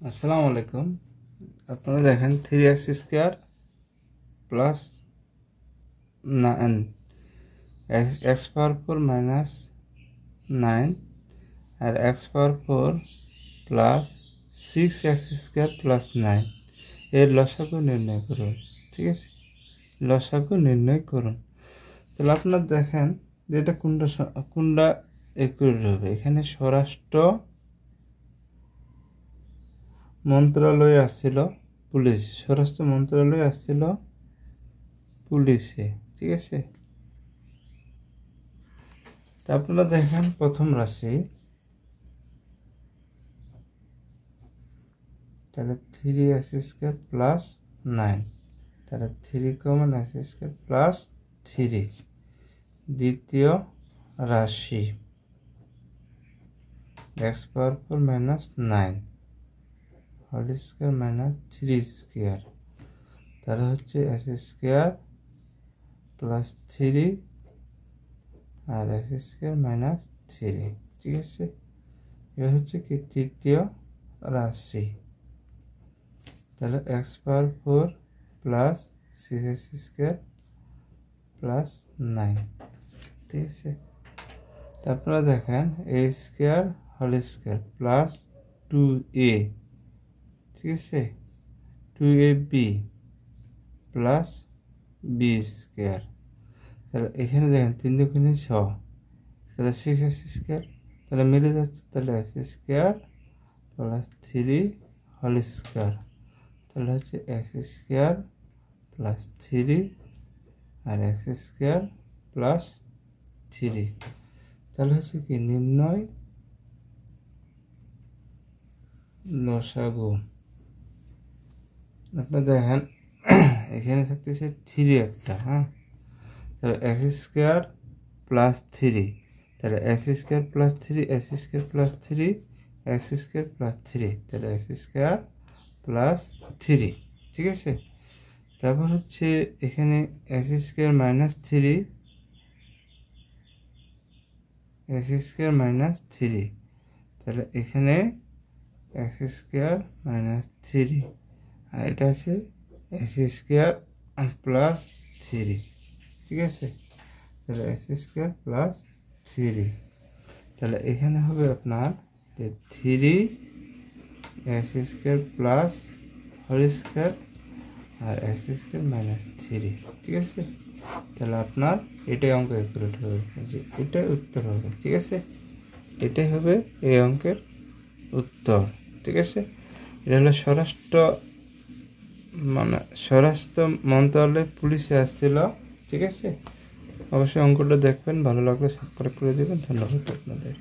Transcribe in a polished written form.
আসসালামু আলাইকুম। আপনারা দেখেন 3x² প্লাস 9 x⁴ মাইনাস 9 আর x⁴ প্লাস 6x² প্লাস 9 এর লসাগু নির্ণয় করুন। ঠিক আছে, লসাগু নির্ণয় করুন। তাহলে আপনারা দেখেন যে এটা কোনটা একুরেট হবে। এখানে স্বরাষ্ট্র মন্ত্রণালয়ে আসছিল পুলিশ, স্বরাষ্ট্র মন্ত্রণালয়ে আসছিল পুলিশে। ঠিক আছে, তা আপনারা দেখেন প্রথম রাশি, তাহলে 3x² প্লাস 9, তাহলে 3 কমন x² প্লাস 3। দ্বিতীয় রাশি x⁴ minus 9 whole square minus 3 square, তাহলে হচ্ছে x² প্লাস 3 আর x² মাইনাস 3। ঠিক আছে, এটা হচ্ছে কি তৃতীয় রাশি। তাহলে x⁴ প্লাস 6x² প্লাস 9। ঠিক আছে, আপনারা দেখেন a² whole square plus 2a, ঠিক আছে, 2ab প্লাস b²। তাহলে এখানে দেখেন 3 দুগুণে 6, তাহলে 6x², তাহলে মিলে যাচ্ছে, তাহলে x² প্লাস 3 হোল স্কয়ার, তাহলে হচ্ছে x² প্লাস 3 আর x² প্লাস 3। তাহলে হচ্ছে কি নির্ণয় লসাগু। আপনারা দেখেন এখানে থাকতেছে 3 একটা, হ্যাঁ, তাহলে x² প্লাস 3, তাহলে x² plus 3 x² plus 3 x² plus 3, তাহলে x² প্লাস 3। ঠিক আছে, তারপর হচ্ছে এখানে x² মাইনাস 3 x² মাইনাস 3, তাহলে এখানে x² মাইনাস 3 আর এটা আছে x² প্লাস 3। ঠিক আছে, তাহলে x² প্লাস 3, তাহলে এখানে হবে আপনার 3x² প্লাস হোল স্কয়ার আর x² মাইনাস 3। ঠিক আছে, তাহলে আপনার এটাই অঙ্ক একুরেট হবে, এটাই উত্তর হবে। ঠিক আছে, এটাই হবে এই অঙ্কের উত্তর। ঠিক আছে, এটা হলো স্বরাষ্ট্র মন্ত্রণালয়ে পুলিশে আসছিল। ঠিক আছে, অবশ্যই অঙ্কটা দেখবেন, ভালো লাগলে সাবস্ক্রাইব করে দেবেন। ধন্যবাদ আপনাদের।